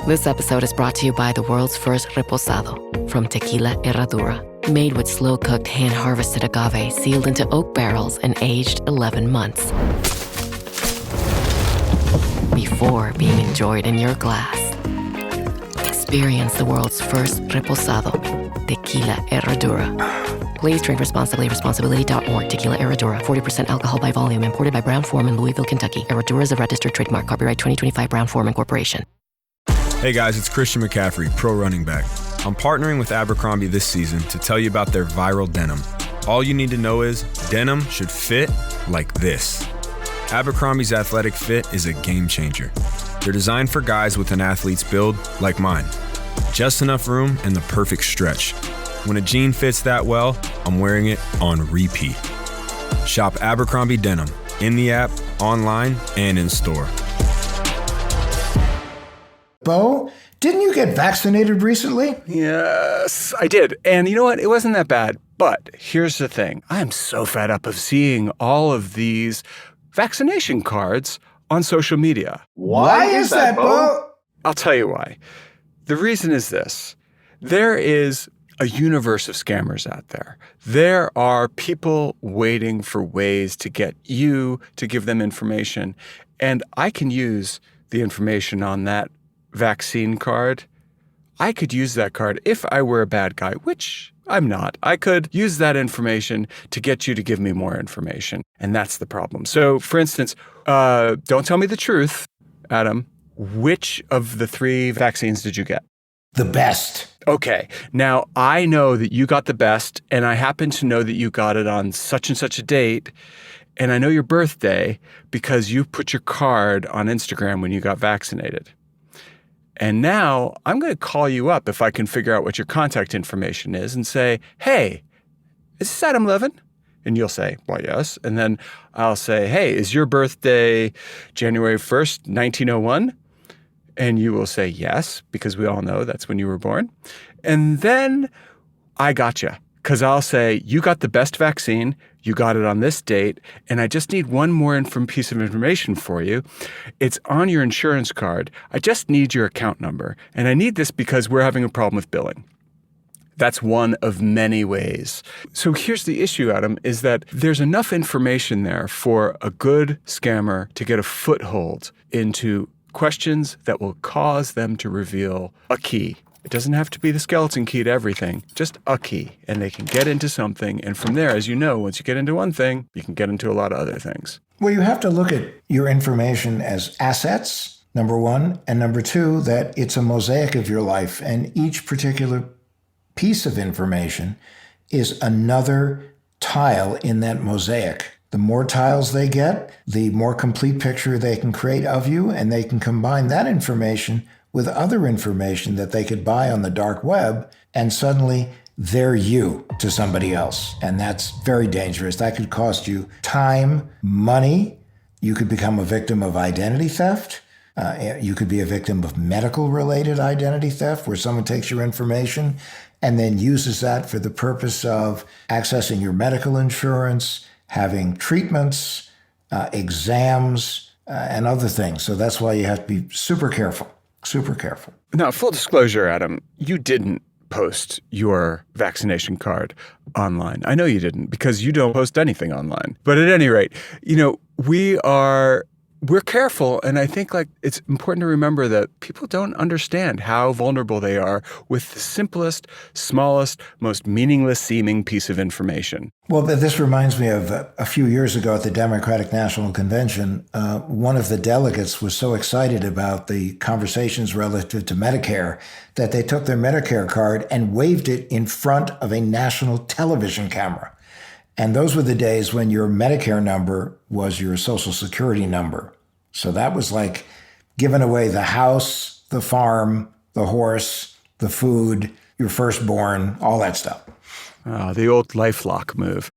This episode is brought to you by the world's first reposado from Tequila Herradura, made with slow-cooked, hand-harvested agave sealed into oak barrels and aged 11 months before being enjoyed in your glass. Experience the world's first reposado, Tequila Herradura. Please drink responsibly. Responsibility.org. Tequila Herradura. 40% alcohol by volume. Imported by Brown-Forman, Louisville, Kentucky. Herradura is a registered trademark. Copyright 2025 Brown-Forman Corporation. Hey guys, it's Christian McCaffrey, pro running back. I'm partnering with Abercrombie this season to tell you about their viral denim. All you need to know is denim should fit like this. Abercrombie's athletic fit is a game changer. They're designed for guys with an athlete's build like mine. Just enough room and the perfect stretch. When a jean fits that well, I'm wearing it on repeat. Shop Abercrombie Denim in the app, online, and in store. Beau, didn't you get vaccinated recently? Yes, I did. And you know what? It wasn't that bad. But here's the thing. I'm so fed up of seeing all of these vaccination cards on social media. Why is that, Beau? I'll tell you why. The reason is this. There is a universe of scammers out there. There are people waiting for ways to get you to give them information. And I can use the information on that vaccine card. I could use that card if I were a bad guy, which I'm not. I could use that information to get you to give me more information. And that's the problem. So, for instance, don't tell me the truth, Adam. Which of the 3 vaccines did you get? The best. Okay. Now, I know that you got the best, and I happen to know that you got it on such and such a date, and I know your birthday because you put your card on Instagram when you got vaccinated. And now I'm going to call you up if I can figure out what your contact information is and say, hey, is this Adam Levin? And you'll say, well, yes. And then I'll say, hey, is your birthday January 1st, 1901? And you will say yes, because we all know that's when you were born. And then I got you, because I'll say, you got the best vaccine, you got it on this date, and I just need one more piece of information for you. It's on your insurance card. I just need your account number. And I need this because we're having a problem with billing. That's one of many ways. So here's the issue, Adam, is that there's enough information there for a good scammer to get a foothold into questions that will cause them to reveal a key. It doesn't have to be the skeleton key to everything, just a key. And they can get into something. And from there, as you know, once you get into one thing, you can get into a lot of other things. Well, you have to look at your information as assets, number one. And number two, that it's a mosaic of your life. And each particular piece of information is another tile in that mosaic. The more tiles they get, the more complete picture they can create of you, and they can combine that information with other information that they could buy on the dark web, and suddenly they're you to somebody else. And that's very dangerous. That could cost you time, money. You could become a victim of identity theft. You could be a victim of medical-related identity theft, where someone takes your information and then uses that for the purpose of accessing your medical insurance, having treatments, exams, and other things. So that's why you have to be super careful. Super careful. Now, full disclosure, Adam, you didn't post your vaccination card online. I know you didn't, because you don't post anything online. But at any rate, we're careful. And I think it's important to remember that people don't understand how vulnerable they are with the simplest, smallest, most meaningless seeming piece of information. Well, this reminds me of a few years ago at the Democratic National Convention. One of the delegates was so excited about the conversations relative to Medicare that they took their Medicare card and waved it in front of a national television camera. And those were the days when your Medicare number was your Social Security number. So that was like giving away the house, the farm, the horse, the food, your firstborn, all that stuff. Oh, the old LifeLock move.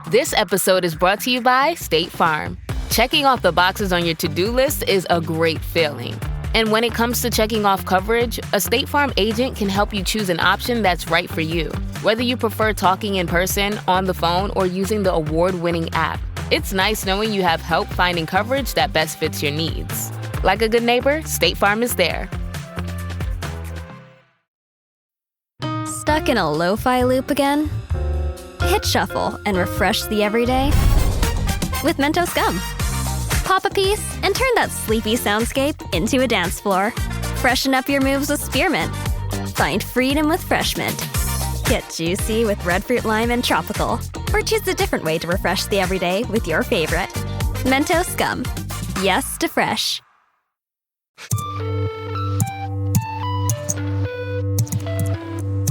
This episode is brought to you by State Farm. Checking off the boxes on your to-do list is a great feeling. And when it comes to checking off coverage, a State Farm agent can help you choose an option that's right for you. Whether you prefer talking in person, on the phone, or using the award-winning app, it's nice knowing you have help finding coverage that best fits your needs. Like a good neighbor, State Farm is there. Stuck in a lo-fi loop again? Hit shuffle and refresh the everyday with Mentos Gum. Pop a piece and turn that sleepy soundscape into a dance floor. Freshen up your moves with spearmint. Find freedom with fresh mint. Get juicy with red fruit lime and tropical. Or choose a different way to refresh the everyday with your favorite. Mentos Gum. Yes to fresh.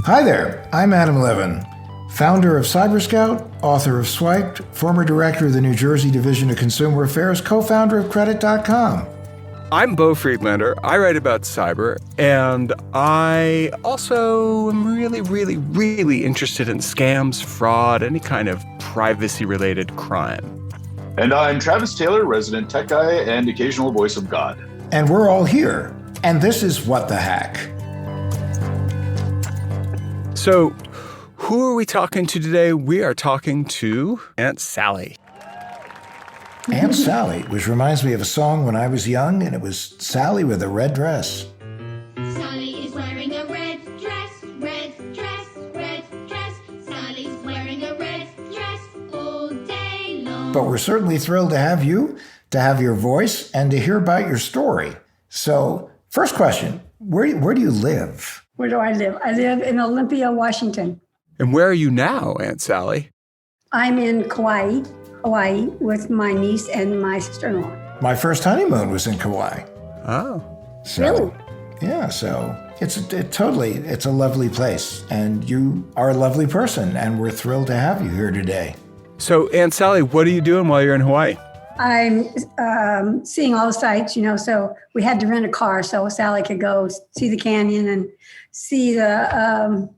Hi there, I'm Adam Levin, founder of CyberScout, author of Swiped, former director of the New Jersey Division of Consumer Affairs, co-founder of Credit.com. I'm Beau Friedlander. I write about cyber, and I also am really interested in scams, fraud, any kind of privacy-related crime. And I'm Travis Taylor, resident tech guy and occasional voice of God. And we're all here, and this is What the Hack. So, who are we talking to today? We are talking to Aunt Sally. Aunt Sally, which reminds me of a song when I was young, and it was Sally with a red dress. Sally is wearing a red dress, red dress, red dress. Sally's wearing a red dress all day long. But we're certainly thrilled to have you, to have your voice, and to hear about your story. So, first question, where do you live? Where do I live? I live in Olympia, Washington. And where are you now, Aunt Sally? I'm in Kauai, Hawaii, with my niece and my sister-in-law. My first honeymoon was in Kauai. Oh. So, Really? Yeah, so it's a lovely place, and you are a lovely person, and we're thrilled to have you here today. So, Aunt Sally, what are you doing while you're in Hawaii? I'm seeing all the sights, so we had to rent a car so Sally could go see the canyon and see the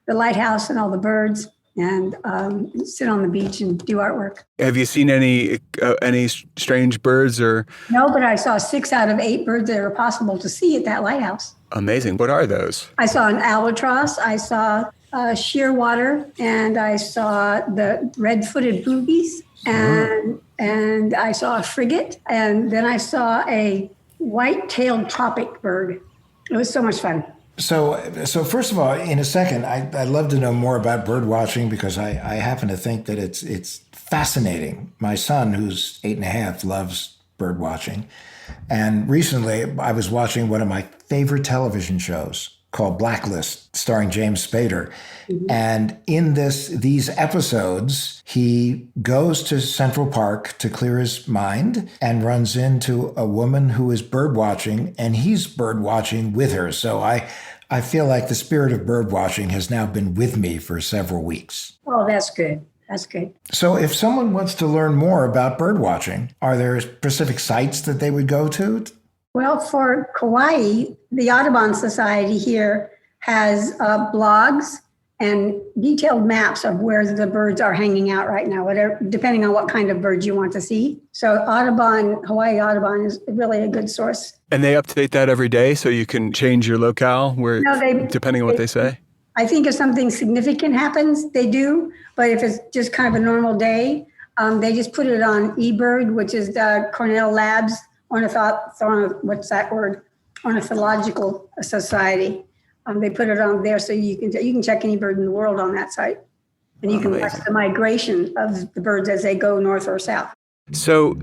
lighthouse and all the birds and sit on the beach and do artwork. Have you seen any strange birds or? No, but I saw 6 out of 8 birds that are possible to see at that lighthouse. Amazing. What are those? I saw an albatross, I saw shearwater, and I saw the red-footed boobies, and I saw a frigate, and then I saw a white-tailed tropic bird. It was so much fun. So first of all, in a second, I'd love to know more about bird watching because I happen to think that it's fascinating. My son, who's 8.5, loves bird watching. And recently I was watching one of my favorite television shows called Blacklist, starring James Spader. Mm-hmm. And in these episodes, he goes to Central Park to clear his mind and runs into a woman who is bird watching, and he's bird watching with her. So I feel like the spirit of bird watching has now been with me for several weeks. Oh, that's good. That's good. So if someone wants to learn more about bird watching, are there specific sites that they would go to? Well, for Kauai, the Audubon Society here has blogs and detailed maps of where the birds are hanging out right now, whatever, depending on what kind of birds you want to see. So Hawaii Audubon is really a good source. And they update that every day so you can change your locale depending on what they say? I think if something significant happens, they do. But if it's just kind of a normal day, they just put it on eBird, which is the Cornell Labs Ornithological Society. They put it on there so you can check any bird in the world on that site. And you can watch the migration of the birds as they go north or south. So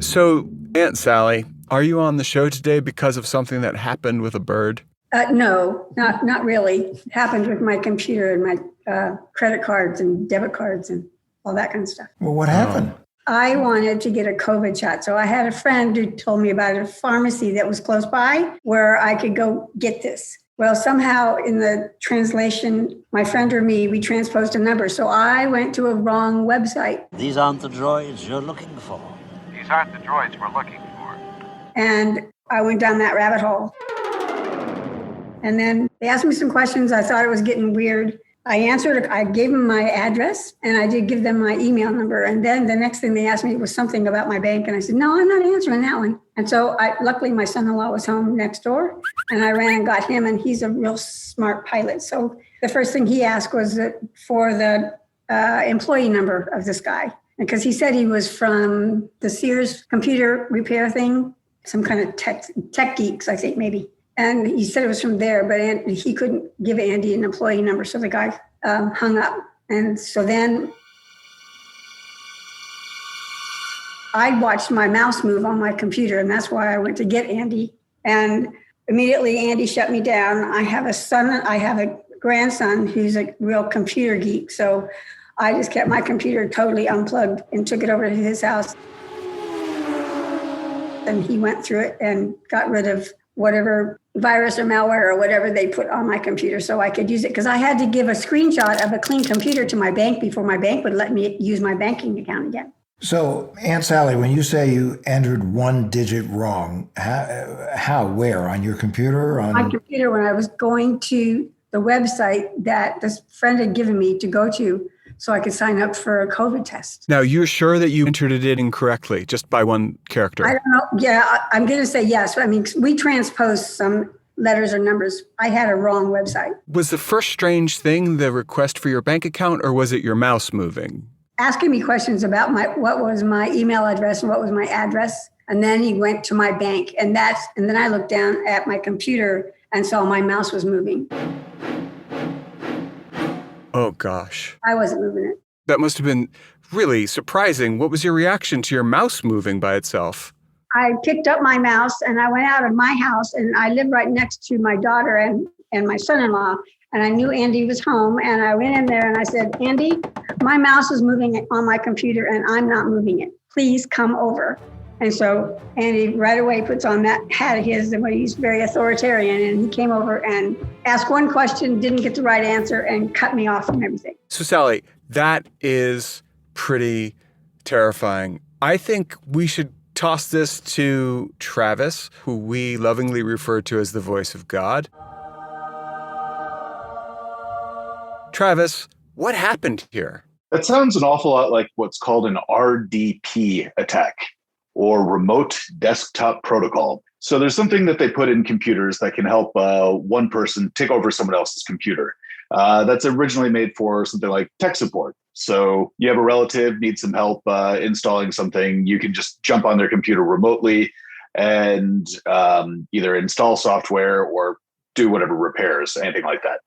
Aunt Sally, are you on the show today because of something that happened with a bird? No, not really. It happened with my computer and my credit cards and debit cards and all that kind of stuff. Well, what happened? I wanted to get a COVID shot. So I had a friend who told me about a pharmacy that was close by where I could go get this. Well, somehow in the translation, my friend or me, we transposed a number. So I went to a wrong website. These aren't the droids you're looking for. These aren't the droids we're looking for. And I went down that rabbit hole. And then they asked me some questions. I thought it was getting weird. I answered, I gave them my address, and I did give them my email number. And then the next thing they asked me was something about my bank. And I said, no, I'm not answering that one. And so luckily my son-in-law was home next door, and I ran and got him, and he's a real smart pilot. So the first thing he asked was for the employee number of this guy, because he said he was from the Sears computer repair thing, some kind of tech geeks, I think maybe. And he said it was from there, but he couldn't give Andy an employee number. So the guy hung up. And so then I watched my mouse move on my computer, and that's why I went to get Andy. And immediately Andy shut me down. I have a grandson who's a real computer geek. So I just kept my computer totally unplugged and took it over to his house. And he went through it and got rid of whatever virus or malware or whatever they put on my computer so I could use it. Because I had to give a screenshot of a clean computer to my bank before my bank would let me use my banking account again. So, Aunt Sally, when you say you entered one digit wrong, how, where, on your computer? On my computer, when I was going to the website that this friend had given me to go to so I could sign up for a COVID test. Now, you're sure that you entered it in incorrectly, just by one character? I don't know. Yeah, I'm going to say yes. I mean, we transposed some letters or numbers. I had a wrong website. Was the first strange thing the request for your bank account, or was it your mouse moving? Asking me questions about what was my email address and what was my address. And then he went to my bank, and then I looked down at my computer and saw my mouse was moving. Oh, gosh. I wasn't moving it. That must have been really surprising. What was your reaction to your mouse moving by itself? I picked up my mouse and I went out of my house, and I live right next to my daughter and my son-in-law. And I knew Andy was home, and I went in there and I said, Andy, my mouse is moving on my computer and I'm not moving it. Please come over. And so Andy right away puts on that hat of his, and he's very authoritarian, and he came over and asked one question, didn't get the right answer, and cut me off from everything. So Sally, that is pretty terrifying. I think we should toss this to Travis, who we lovingly refer to as the voice of God. Travis, what happened here? That sounds an awful lot like what's called an RDP attack, or remote desktop protocol. So there's something that they put in computers that can help one person take over someone else's computer. That's originally made for something like tech support. So you have a relative, needs some help installing something, you can just jump on their computer remotely and either install software or do whatever repairs, anything like that.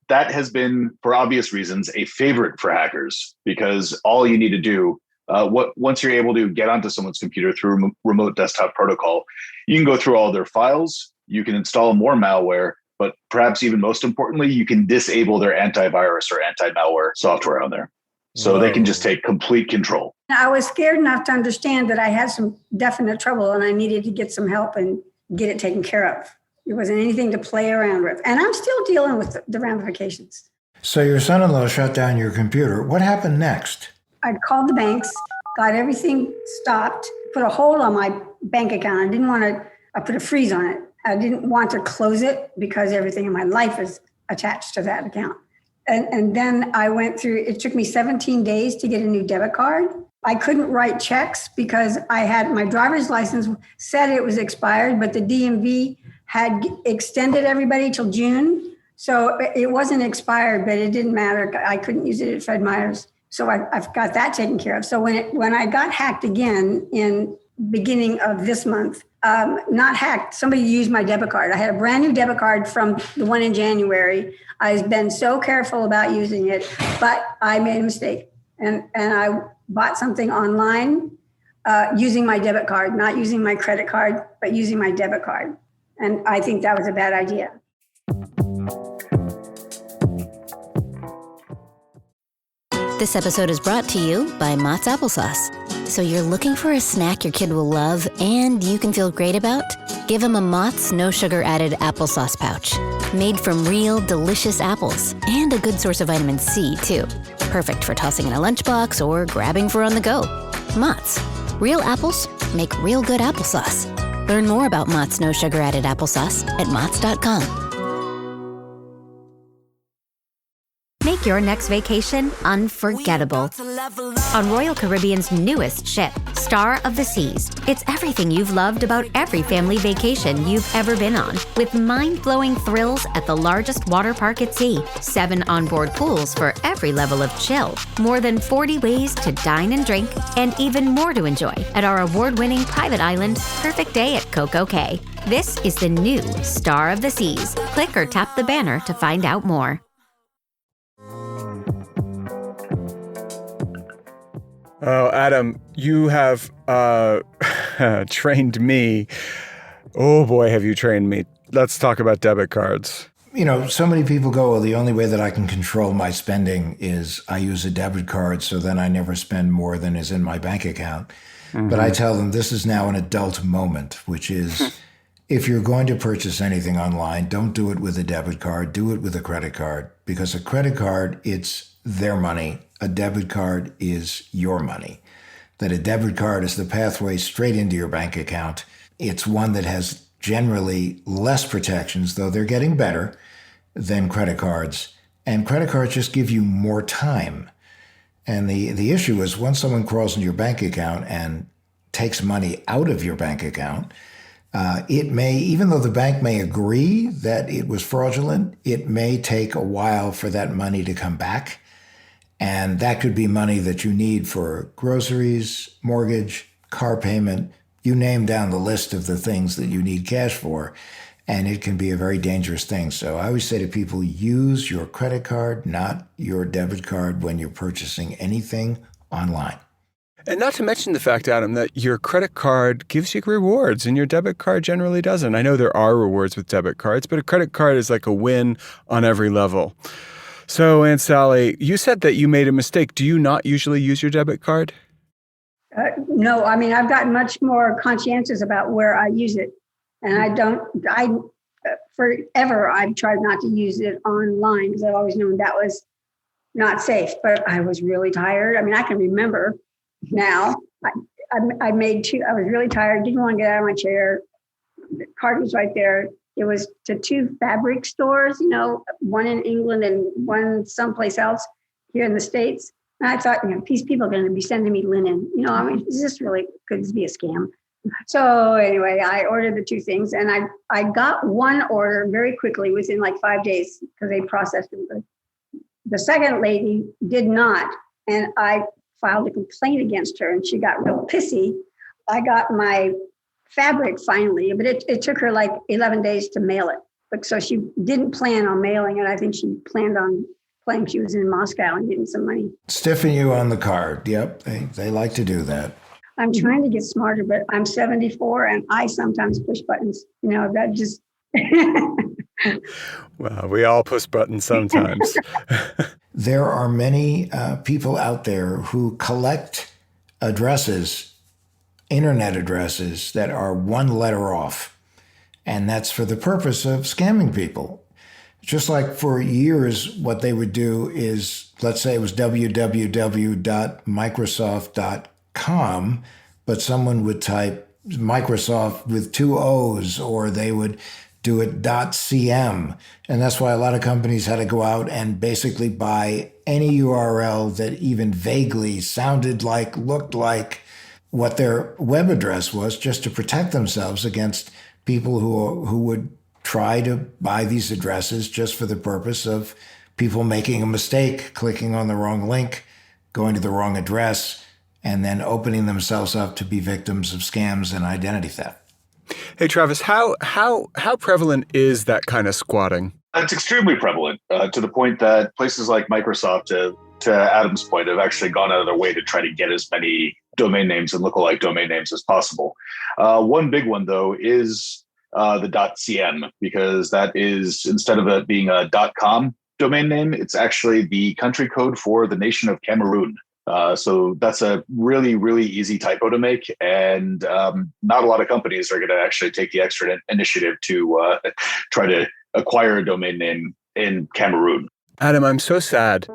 That has been, for obvious reasons, a favorite for hackers, because all you need to do, once you're able to get onto someone's computer through remote desktop protocol, you can go through all their files, you can install more malware, but perhaps even most importantly, you can disable their antivirus or anti-malware software on there. So they can just take complete control. I was scared enough to understand that I had some definite trouble and I needed to get some help and get it taken care of. It wasn't anything to play around with. And I'm still dealing with the ramifications. So your son-in-law shut down your computer. What happened next? I called the banks, got everything stopped, put a hold on my bank account. I put a freeze on it. I didn't want to close it because everything in my life is attached to that account. And then I went through, it took me 17 days to get a new debit card. I couldn't write checks because I had my driver's license said it was expired, but the DMV had extended everybody till June. So it wasn't expired, but it didn't matter. I couldn't use it at Fred Meyer's. So I've got that taken care of. So when I got hacked again in beginning of this month, not hacked, somebody used my debit card. I had a brand new debit card from the one in January. I've been so careful about using it, but I made a mistake. And I bought something online using my debit card, not using my credit card, but using my debit card. And I think that was a bad idea. This episode is brought to you by Mott's Applesauce. So you're looking for a snack your kid will love and you can feel great about? Give them a Mott's no sugar added applesauce pouch. Made from real, delicious apples and a good source of vitamin C, too. Perfect for tossing in a lunchbox or grabbing for on the go. Mott's. Real apples make real good applesauce. Learn more about Mott's no sugar added applesauce at Motts.com. Make your next vacation unforgettable on Royal Caribbean's newest ship, Star of the Seas. It's everything you've loved about every family vacation you've ever been on, with mind-blowing thrills at the largest water park at sea, 7 onboard pools for every level of chill, more than 40 ways to dine and drink, and even more to enjoy at our award-winning private island, Perfect Day at Coco Cay. This is the new Star of the Seas. Click or tap the banner to find out more. Oh, Adam, you have trained me. Oh boy, have you trained me. Let's talk about debit cards. You know, so many people go, well, the only way that I can control my spending is I use a debit card, so then I never spend more than is in my bank account. Mm-hmm. But I tell them this is now an adult moment, which is if you're going to purchase anything online, don't do it with a debit card, do it with a credit card. Because a credit card, it's their money. A debit card is your money. That a debit card is the pathway straight into your bank account. It's one that has generally less protections, though they're getting better, than credit cards. And credit cards just give you more time. And the issue is once someone crawls into your bank account and takes money out of your bank account, it may, even though the bank may agree that it was fraudulent, it may take a while for that money to come back. And that could be money that you need for groceries, mortgage, car payment, you name down the list of the things that you need cash for. And it can be a very dangerous thing. So I always say to people, use your credit card, not your debit card when you're purchasing anything online. And not to mention the fact, Adam, that your credit card gives you rewards and your debit card generally doesn't. I know there are rewards with debit cards, but a credit card is like a win on every level. So, Aunt Sally, you said that you made a mistake. Do you not usually use your debit card? No, I mean, I've gotten much more conscientious about where I use it. And forever, I've tried not to use it online because I've always known that was not safe. But I was really tired. I mean, I can remember now, I was really tired, didn't want to get out of my chair. The card was right there. It was to two fabric stores, you know, one in England and one someplace else here in the States. And I thought, you know, these people are going to be sending me linen. You know, I mean, this really could be a scam. So anyway, I ordered the two things and I got one order very quickly within like 5 days because they processed it. The second lady did not. And I filed a complaint against her and she got real pissy. I got my fabric finally, but it took her like 11 days to mail it. But so she didn't plan on mailing it. I think she planned on playing she was in Moscow and getting some money. Stiffen you on the card. Yep, they like to do that. I'm trying to get smarter, but I'm 74 and I sometimes push buttons. You know, that just... Well, we all push buttons sometimes. There are many people out there who collect addresses, internet addresses that are one letter off. And that's for the purpose of scamming people. Just like for years, what they would do is, let's say it was www.microsoft.com, but someone would type Microsoft with two O's, or they would do it .cm. And that's why a lot of companies had to go out and basically buy any URL that even vaguely sounded like, looked like what their web address was, just to protect themselves against people who would try to buy these addresses just for the purpose of people making a mistake, clicking on the wrong link, going to the wrong address, and then opening themselves up to be victims of scams and identity theft. Hey, Travis, how prevalent is that kind of squatting? It's extremely prevalent to the point that places like Microsoft, to Adam's point, have actually gone out of their way to try to get as many domain names and lookalike domain names as possible. One big one, though, is the .cm, because that is, instead of it being a .com domain name, it's actually the country code for the nation of Cameroon. So that's a really, really easy typo to make. And not a lot of companies are going to actually take the extra initiative to try to acquire a domain name in Cameroon. Adam, I'm so sad.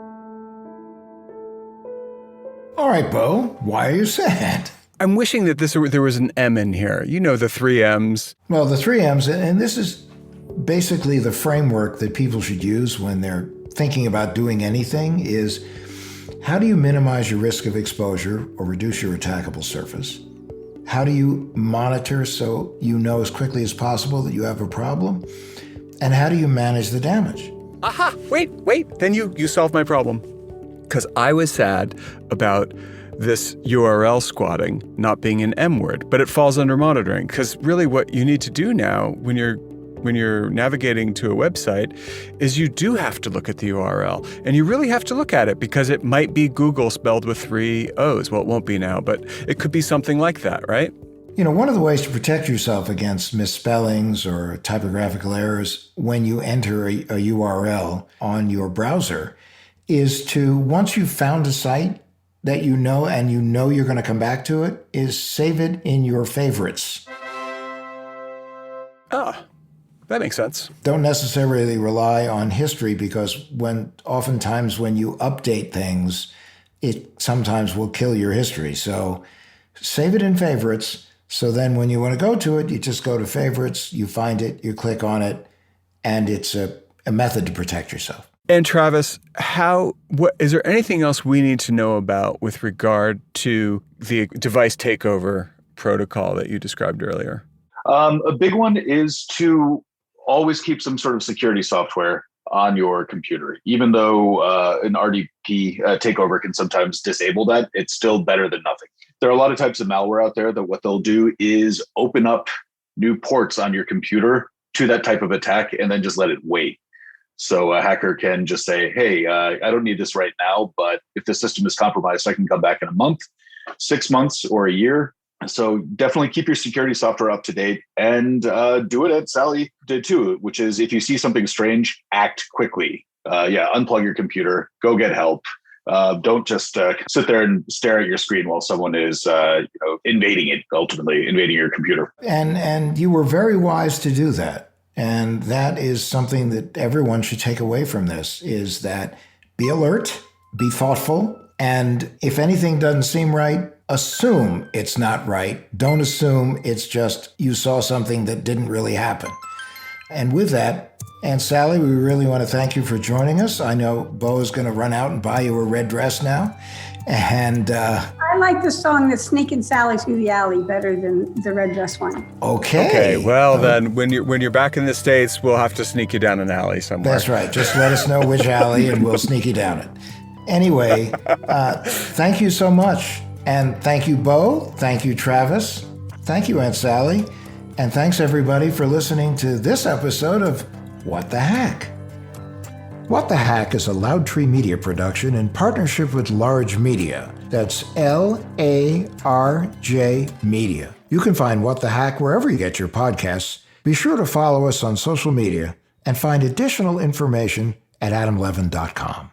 All right, Beau, why are you sad? I'm wishing that there was an M in here. You know, the 3 M's. Well, the 3 M's, and this is basically the framework that people should use when they're thinking about doing anything, is how do you minimize your risk of exposure or reduce your attackable surface? How do you monitor so you know as quickly as possible that you have a problem? And how do you manage the damage? Aha! Wait. Then you solved my problem. Because I was sad about this URL squatting not being an M word, but it falls under monitoring. Because really what you need to do now when you're when you're navigating to a website is you do have to look at the URL. And you really have to look at it because it might be Google spelled with 3 O's. Well, it won't be now, but it could be something like that, right? One of the ways to protect yourself against misspellings or typographical errors when you enter a URL on your browser is to, once you've found a site that you know and you know you're going to come back to it, is save it in your favorites. Ah, that makes sense. Don't necessarily rely on history because oftentimes when you update things, it sometimes will kill your history. So save it in favorites. So then when you want to go to it, you just go to favorites, you find it, you click on it, and it's a method to protect yourself. And Travis, is there anything else we need to know about with regard to the device takeover protocol that you described earlier? A big one is to always keep some sort of security software on your computer. Even though an RDP takeover can sometimes disable that, it's still better than nothing. There are a lot of types of malware out there that what they'll do is open up new ports on your computer to that type of attack and then just let it wait. So a hacker can just say, hey, I don't need this right now, but if the system is compromised, I can come back in a month, 6 months, or a year. So definitely keep your security software up to date and do it as Sally did too, which is if you see something strange, act quickly. Unplug your computer, go get help. Don't just sit there and stare at your screen while someone is invading your computer. And you were very wise to do that. And that is something that everyone should take away from this, is that be alert, be thoughtful, and if anything doesn't seem right, assume it's not right. Don't assume it's just you saw something that didn't really happen. And with that, Aunt Sally, we really want to thank you for joining us. I know Beau is going to run out and buy you a red dress now. And I like the song that's Sneaking Sally Through the Alley better than the red dress one. Okay. Well, then when you're back in the States, we'll have to sneak you down an alley somewhere. That's right. Just let us know which alley and we'll sneak you down it. Anyway, thank you so much. And thank you, Beau. Thank you, Travis. Thank you, Aunt Sally. And thanks, everybody, for listening to this episode of What the Hack? What the Hack is a Loudtree Media production in partnership with Large Media. That's LARJ Media. You can find What the Hack wherever you get your podcasts. Be sure to follow us on social media and find additional information at adamlevin.com.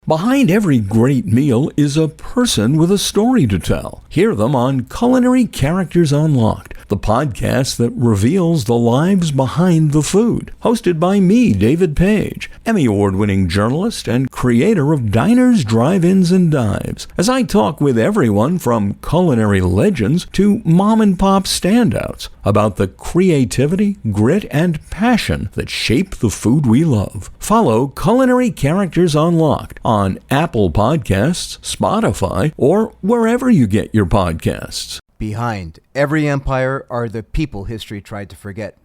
Behind every great meal is a person with a story to tell. Hear them on Culinary Characters Unlocked, the podcast that reveals the lives behind the food. Hosted by me, David Page, Emmy Award-winning journalist and creator of Diners, Drive-Ins, and Dives, as I talk with everyone from culinary legends to mom-and-pop standouts about the creativity, grit, and passion that shape the food we love. Follow Culinary Characters Unlocked on Apple Podcasts, Spotify, or wherever you get your podcasts. Behind every empire are the people history tried to forget.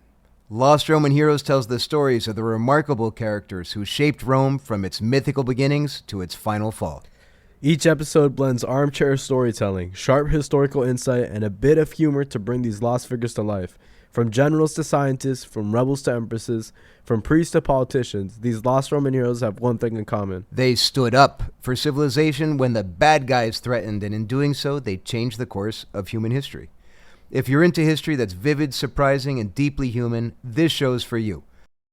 Lost Roman Heroes tells the stories of the remarkable characters who shaped Rome from its mythical beginnings to its final fall. Each episode blends armchair storytelling, sharp historical insight, and a bit of humor to bring these lost figures to life. From generals to scientists, from rebels to empresses, from priests to politicians, these lost Roman heroes have one thing in common. They stood up for civilization when the bad guys threatened, and in doing so, they changed the course of human history. If you're into history that's vivid, surprising, and deeply human, this show's for you.